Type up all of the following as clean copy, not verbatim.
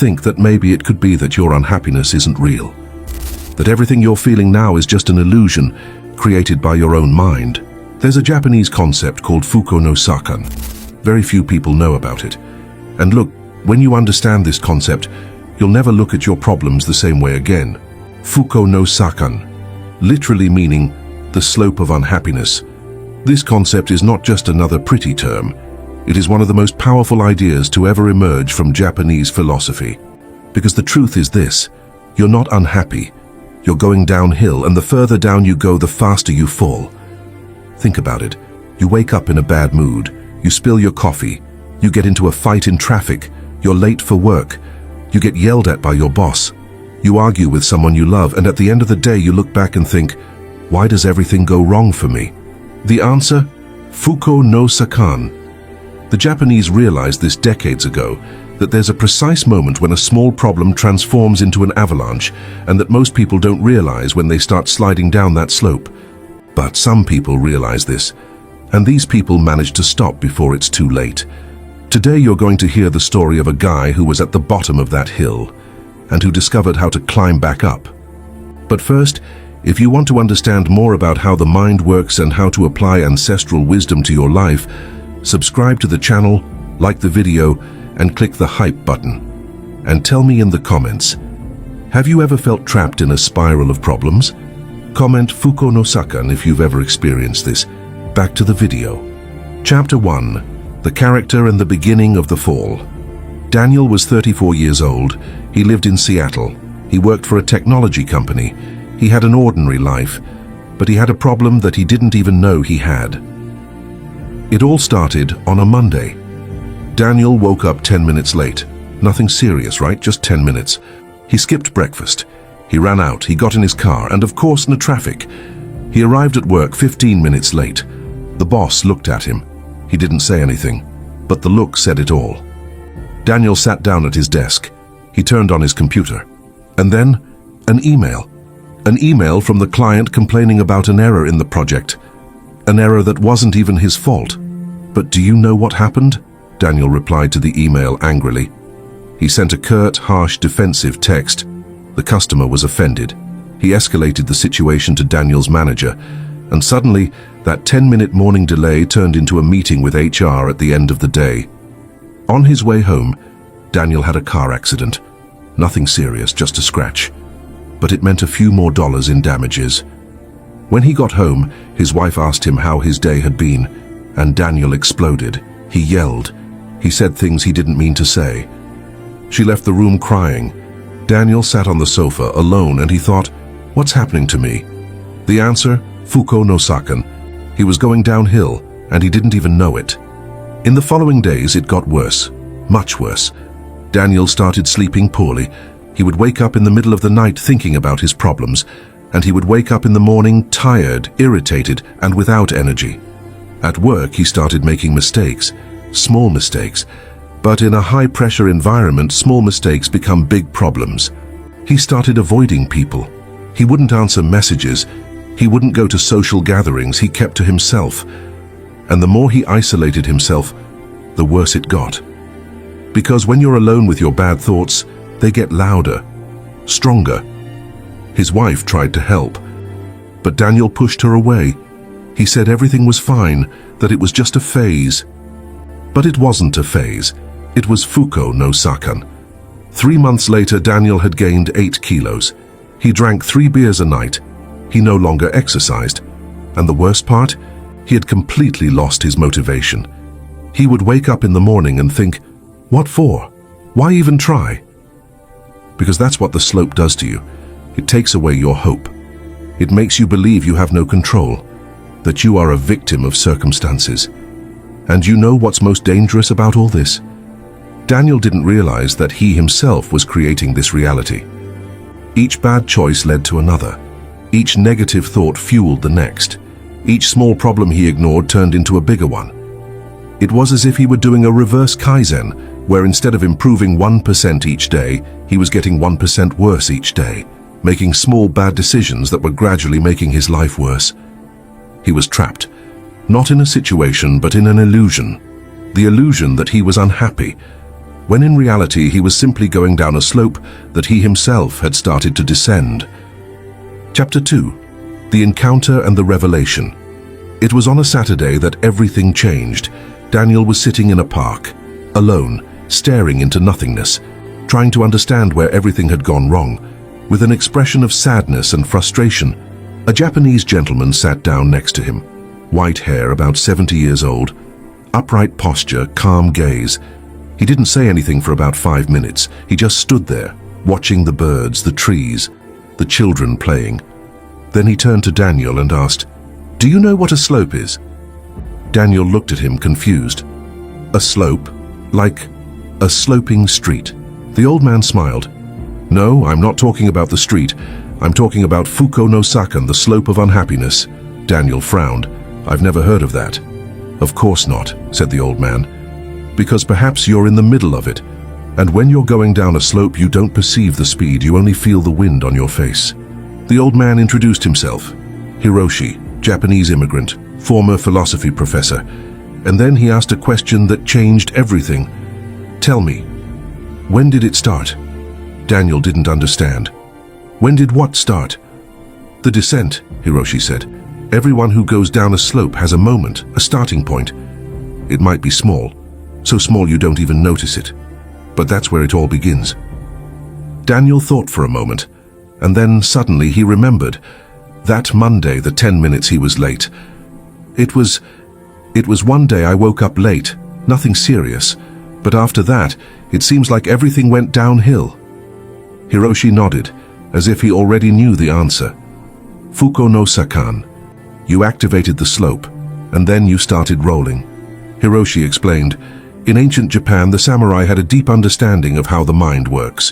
think that maybe it could be that your unhappiness isn't real, that everything you're feeling now is just an illusion created by your own mind. There's a Japanese concept called Fukō no Sakan. Very few people know about it. And look, when you understand this concept, you'll never look at your problems the same way again. Fukō no Sakan, literally meaning the slope of unhappiness. This concept is not just another pretty term. It is one of the most powerful ideas to ever emerge from Japanese philosophy. Because the truth is this: you're not unhappy. You're going downhill, and the further down you go, the faster you fall. Think about it. You wake up in a bad mood. You spill your coffee. You get into a fight in traffic. You're late for work. You get yelled at by your boss. You argue with someone you love, and at the end of the day you look back and think, why does everything go wrong for me? The answer? Fukō no Sakan. The Japanese realized this decades ago, that there's a precise moment when a small problem transforms into an avalanche, and that most people don't realize when they start sliding down that slope. But some people realize this, and these people manage to stop before it's too late. Today you're going to hear the story of a guy who was at the bottom of that hill, and who discovered how to climb back up. But first, if you want to understand more about how the mind works and how to apply ancestral wisdom to your life, subscribe to the channel, like the video, and click the hype button. And tell me in the comments, have you ever felt trapped in a spiral of problems? Comment Fukō no Sakan if you've ever experienced this. Back to the video. Chapter 1. The Character and the Beginning of the Fall. Daniel was 34 years old. He lived in Seattle. He worked for a technology company. He had an ordinary life, but he had a problem that he didn't even know he had. It all started on a Monday. Daniel woke up 10 minutes late. Nothing serious, right? Just 10 minutes. He skipped breakfast. He ran out, he got in his car, and of course in the traffic. He arrived at work 15 minutes late. The boss looked at him. He didn't say anything, but the look said it all. Daniel sat down at his desk. He turned on his computer. And then, an email. An email from the client complaining about an error in the project. An error that wasn't even his fault. But do you know what happened? Daniel replied to the email angrily. He sent a curt, harsh, defensive text. The customer was offended. He escalated the situation to Daniel's manager, and suddenly, that 10-minute morning delay turned into a meeting with HR at the end of the day. On his way home, Daniel had a car accident. Nothing serious, just a scratch. But it meant a few more dollars in damages. When he got home, his wife asked him how his day had been, and Daniel exploded. He yelled. He said things he didn't mean to say. She left the room crying. Daniel sat on the sofa alone, and he thought, what's happening to me? The answer? Fukō no Sakan. He was going downhill, and he didn't even know it. In the following days, it got worse. Much worse. Daniel started sleeping poorly. He would wake up in the middle of the night thinking about his problems, and he would wake up in the morning tired, irritated, and without energy. At work, he started making mistakes. Small mistakes. But in a high-pressure environment, small mistakes become big problems. He started avoiding people. He wouldn't answer messages. He wouldn't go to social gatherings. He kept to himself. And the more he isolated himself, the worse it got. Because when you're alone with your bad thoughts, they get louder, stronger. His wife tried to help, but Daniel pushed her away. He said everything was fine, that it was just a phase. But it wasn't a phase. It was Fukō no Sakan. 3 months later, Daniel had gained 8 kilos. He drank 3 beers a night. He no longer exercised. And the worst part? He had completely lost his motivation. He would wake up in the morning and think, what for? Why even try? Because that's what the slope does to you. It takes away your hope. It makes you believe you have no control, that you are a victim of circumstances. And you know what's most dangerous about all this? Daniel didn't realize that he himself was creating this reality. Each bad choice led to another. Each negative thought fueled the next. Each small problem he ignored turned into a bigger one. It was as if he were doing a reverse Kaizen, where instead of improving 1% each day, he was getting 1% worse each day, making small bad decisions that were gradually making his life worse. He was trapped, not in a situation but in an illusion. The illusion that he was unhappy, when in reality he was simply going down a slope that he himself had started to descend. Chapter 2. The Encounter and the Revelation. It was on a Saturday that everything changed. Daniel was sitting in a park, alone, staring into nothingness, trying to understand where everything had gone wrong. With an expression of sadness and frustration, a Japanese gentleman sat down next to him. White hair, about 70 years old, upright posture, calm gaze. He didn't say anything for about 5 minutes. He just stood there, watching the birds, the trees, the children playing. Then he turned to Daniel and asked, "Do you know what a slope is?" Daniel looked at him, confused. "A slope? Like a sloping street?" The old man smiled. "No, I'm not talking about the street. I'm talking about Fukō no Sakan, the slope of unhappiness." Daniel frowned. "I've never heard of that." "Of course not," said the old man. "Because perhaps you're in the middle of it. And when you're going down a slope, you don't perceive the speed, you only feel the wind on your face." The old man introduced himself. Hiroshi, Japanese immigrant, former philosophy professor. And then he asked a question that changed everything. "Tell me, when did it start?" Daniel didn't understand. "When did what start?" "The descent," Hiroshi said. "Everyone who goes down a slope has a moment, a starting point. It might be small, so small you don't even notice it. But that's where it all begins." Daniel thought for a moment, and then suddenly he remembered. That Monday, the 10 minutes he was late. It was one day I woke up late, nothing serious. But after that, it seems like everything went downhill. Hiroshi nodded, as if he already knew the answer. "Fukō no Sakan. You activated the slope, and then you started rolling." Hiroshi explained, "In ancient Japan, the samurai had a deep understanding of how the mind works.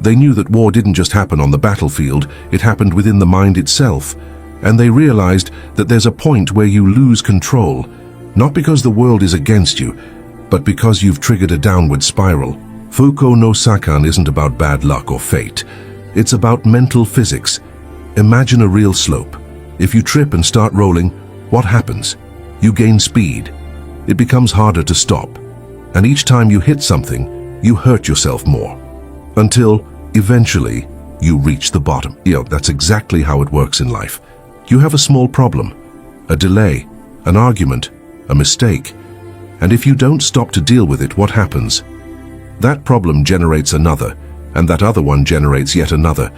They knew that war didn't just happen on the battlefield, it happened within the mind itself. And they realized that there's a point where you lose control, not because the world is against you, but because you've triggered a downward spiral. Fukō no Sakan isn't about bad luck or fate. It's about mental physics. Imagine a real slope. If you trip and start rolling, what happens? You gain speed. It becomes harder to stop. And each time you hit something, you hurt yourself more. Until, eventually, you reach the bottom." That's exactly how it works in life. You have a small problem, a delay, an argument, a mistake. And if you don't stop to deal with it, what happens? That problem generates another, and that other one generates yet another.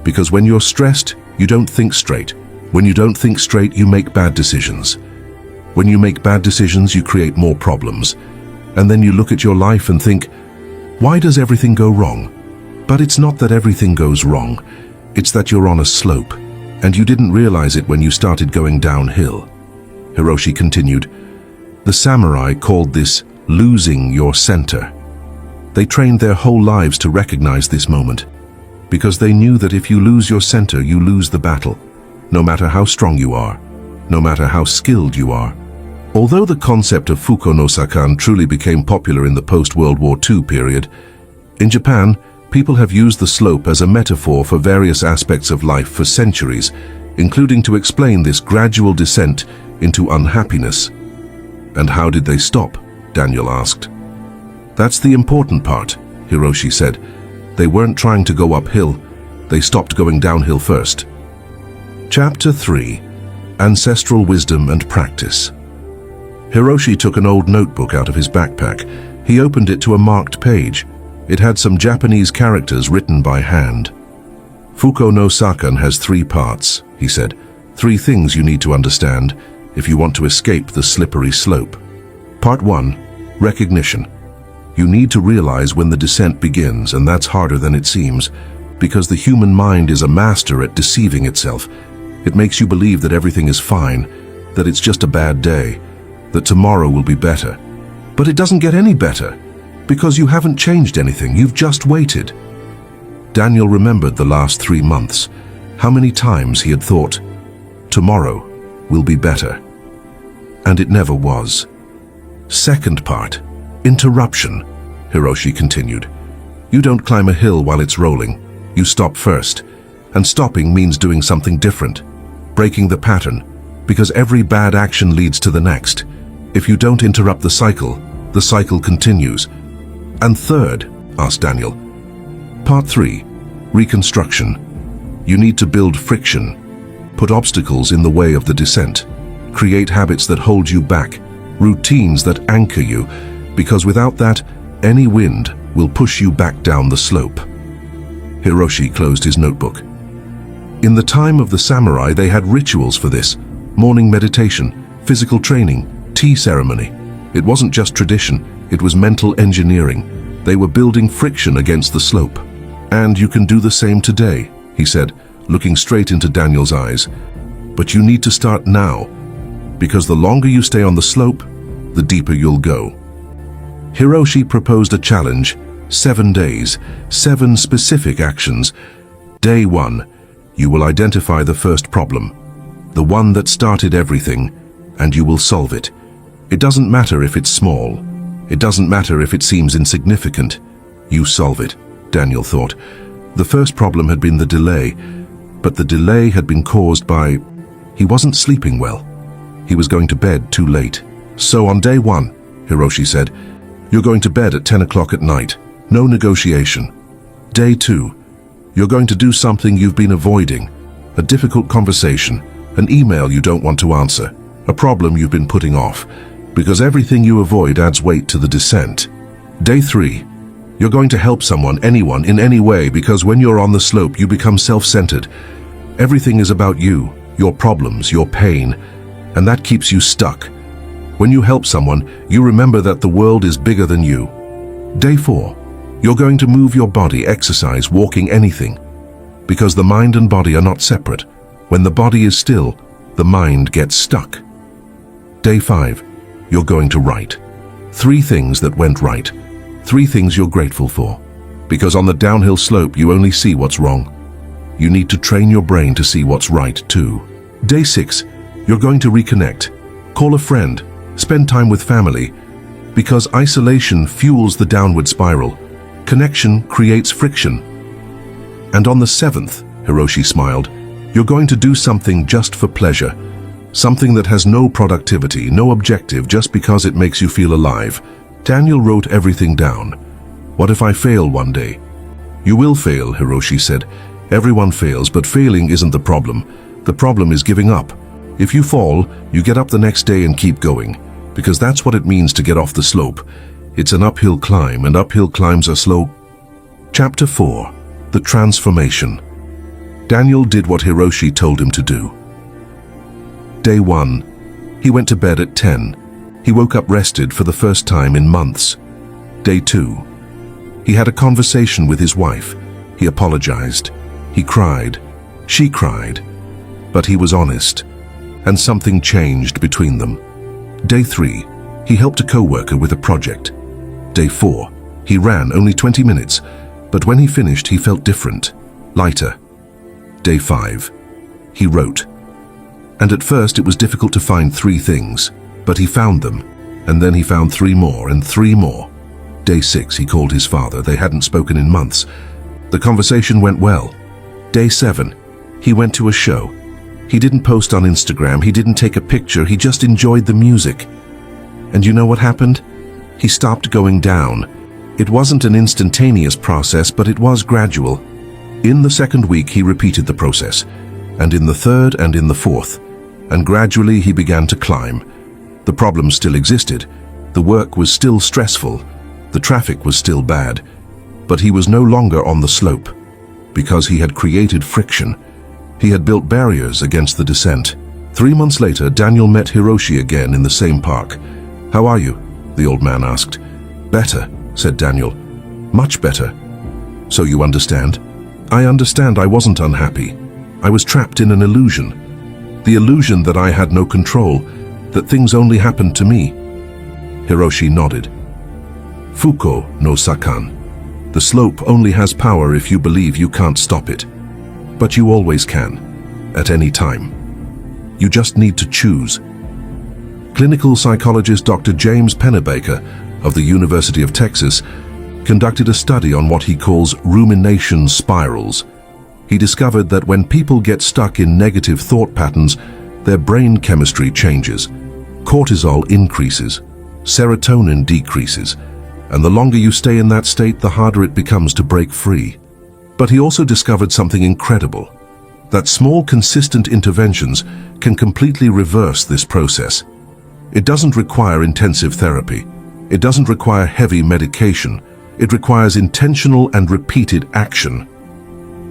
Because when you're stressed, you don't think straight. When you don't think straight, you make bad decisions. When you make bad decisions, you create more problems. And then you look at your life and think, why does everything go wrong? But it's not that everything goes wrong. It's that you're on a slope, and you didn't realize it when you started going downhill. Hiroshi continued, "The samurai called this losing your center. They trained their whole lives to recognize this moment, because they knew that if you lose your center, you lose the battle, no matter how strong you are, no matter how skilled you are." Although the concept of Fukō no Sakan truly became popular in the post-World War II period, in Japan, people have used the slope as a metaphor for various aspects of life for centuries, including to explain this gradual descent into unhappiness. "And how did they stop?" Daniel asked. "That's the important part," Hiroshi said. "They weren't trying to go uphill. They stopped going downhill first." Chapter 3. Ancestral Wisdom and Practice. Hiroshi took an old notebook out of his backpack. He opened it to a marked page. It had some Japanese characters written by hand. "Fukō no Sakan has 3 parts," he said. 3 things you need to understand if you want to escape the slippery slope. Part 1. Recognition. You need to realize when the descent begins, and that's harder than it seems, because the human mind is a master at deceiving itself. It makes you believe that everything is fine, that it's just a bad day, that tomorrow will be better. But it doesn't get any better, because you haven't changed anything, you've just waited. Daniel remembered the last 3 months, how many times he had thought, tomorrow will be better. And it never was. Second part, interruption, Hiroshi continued. You don't climb a hill while it's rolling, you stop first. And stopping means doing something different, breaking the pattern, because every bad action leads to the next. If you don't interrupt the cycle continues. And third? Asked Daniel. Part 3. Reconstruction. You need to build friction. Put obstacles in the way of the descent. Create habits that hold you back, routines that anchor you, because without that, any wind will push you back down the slope. Hiroshi closed his notebook. In the time of the samurai, they had rituals for this: morning meditation, physical training, tea ceremony. It wasn't just tradition, it was mental engineering. They were building friction against the slope. And you can do the same today, he said, looking straight into Daniel's eyes. But you need to start now, because the longer you stay on the slope, the deeper you'll go. Hiroshi proposed a challenge: 7 days, 7 specific actions. Day 1, you will identify the first problem, the one that started everything, and you will solve it. It doesn't matter if it's small. It doesn't matter if it seems insignificant. You solve it, Daniel thought. The first problem had been the delay, but the delay had been caused by... He wasn't sleeping well. He was going to bed too late. So on day 1, Hiroshi said, you're going to bed at 10 o'clock at night. No negotiation. Day 2, you're going to do something you've been avoiding. A difficult conversation, an email you don't want to answer, a problem you've been putting off, because everything you avoid adds weight to the descent. Day 3, you're going to help someone, anyone, in any way, because when you're on the slope, you become self-centered. Everything is about you, your problems, your pain, and that keeps you stuck. When you help someone, you remember that the world is bigger than you. Day 4, you're going to move your body, exercise, walking, anything, because the mind and body are not separate. When the body is still, the mind gets stuck. Day 5, you're going to write 3 things that went right, 3 things you're grateful for, because on the downhill slope you only see what's wrong. You need to train your brain to see what's right too. Day 6, you're going to reconnect, call a friend, spend time with family, because isolation fuels the downward spiral. Connection creates friction. And on the 7th, Hiroshi smiled, you're going to do something just for pleasure, something that has no productivity, no objective, just because it makes you feel alive. Daniel wrote everything down. What if I fail one day? You will fail, Hiroshi said. Everyone fails, but failing isn't the problem. The problem is giving up. If you fall, you get up the next day and keep going, because that's what it means to get off the slope. It's an uphill climb, and uphill climbs are slow. Chapter 4. The Transformation. Daniel did what Hiroshi told him to do. Day 1. He went to bed at 10. He woke up rested for the first time in months. Day 2. He had a conversation with his wife. He apologized. He cried. She cried. But he was honest, and something changed between them. Day 3. He helped a co-worker with a project. Day 4. He ran only 20 minutes, but when he finished he felt different, lighter. Day 5. He wrote. And at first it was difficult to find 3 things, but he found them, and then he found 3 more and 3 more. Day 6, he called his father. They hadn't spoken in months. The conversation went well. Day 7, he went to a show. He didn't post on Instagram, he didn't take a picture, he just enjoyed the music. And you know what happened? He stopped going down. It wasn't an instantaneous process, but it was gradual. In the 2nd week, he repeated the process, and in the 3rd and in the 4th, and gradually he began to climb. The problem still existed. The work was still stressful. The traffic was still bad. But he was no longer on the slope, because he had created friction. He had built barriers against the descent. 3 months later, Daniel met Hiroshi again in the same park. "How are you?" the old man asked. "Better," said Daniel. "Much better." "So you understand?" "I understand. I wasn't unhappy. I was trapped in an illusion. The illusion that I had no control, that things only happened to me." Hiroshi nodded. Fukō no Sakan. The slope only has power if you believe you can't stop it. But you always can, at any time. You just need to choose. Clinical psychologist Dr. James Pennebaker of the University of Texas conducted a study on what he calls rumination spirals. He discovered that when people get stuck in negative thought patterns, their brain chemistry changes. Cortisol increases, serotonin decreases, And the longer you stay in that state, the harder it becomes to break free. But he also discovered something incredible, that small, consistent interventions can completely reverse this process. It doesn't require intensive therapy. It doesn't require heavy medication. It requires intentional and repeated action.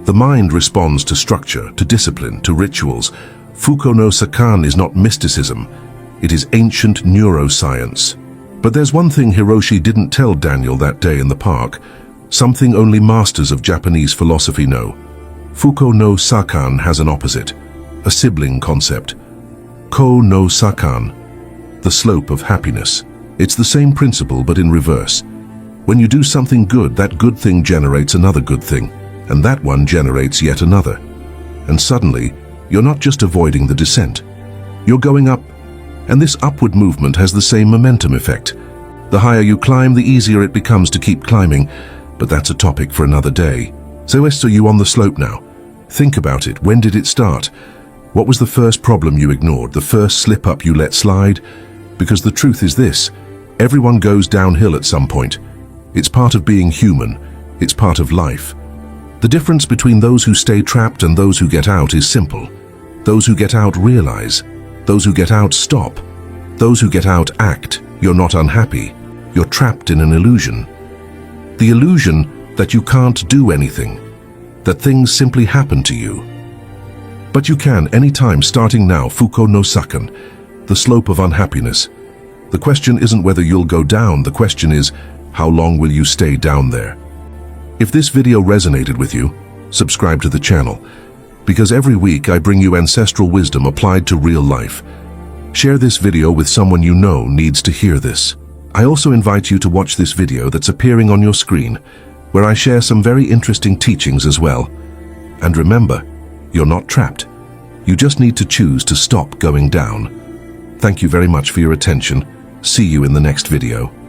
The mind responds to structure, to discipline, to rituals. Fukō no Sakan is not mysticism. It is ancient neuroscience. But there's one thing Hiroshi didn't tell Daniel that day in the park, something only masters of Japanese philosophy know. Fukō no Sakan has an opposite, a sibling concept. Ko no Sakan, the slope of happiness. It's the same principle but in reverse. When you do something good, that good thing generates another good thing, and that one generates yet another. And suddenly, you're not just avoiding the descent. You're going up, and this upward movement has the same momentum effect. The higher you climb, the easier it becomes to keep climbing, but that's a topic for another day. So are you on the slope now? Think about it. When did it start? What was the first problem you ignored, the first slip-up you let slide? Because the truth is this, everyone goes downhill at some point. It's part of being human. It's part of life. The difference between those who stay trapped and those who get out is simple. Those who get out realize. Those who get out stop. Those who get out act. You're not unhappy. You're trapped in an illusion. The illusion that you can't do anything, that things simply happen to you. But you can anytime, starting now. Fukō no Sakan, the slope of unhappiness. The question isn't whether you'll go down, the question is, how long will you stay down there? If this video resonated with you, subscribe to the channel, because every week I bring you ancestral wisdom applied to real life. Share this video with someone you know needs to hear this. I also invite you to watch this video that's appearing on your screen, where I share some very interesting teachings as well. And remember, you're not trapped. You just need to choose to stop going down. Thank you very much for your attention. See you in the next video.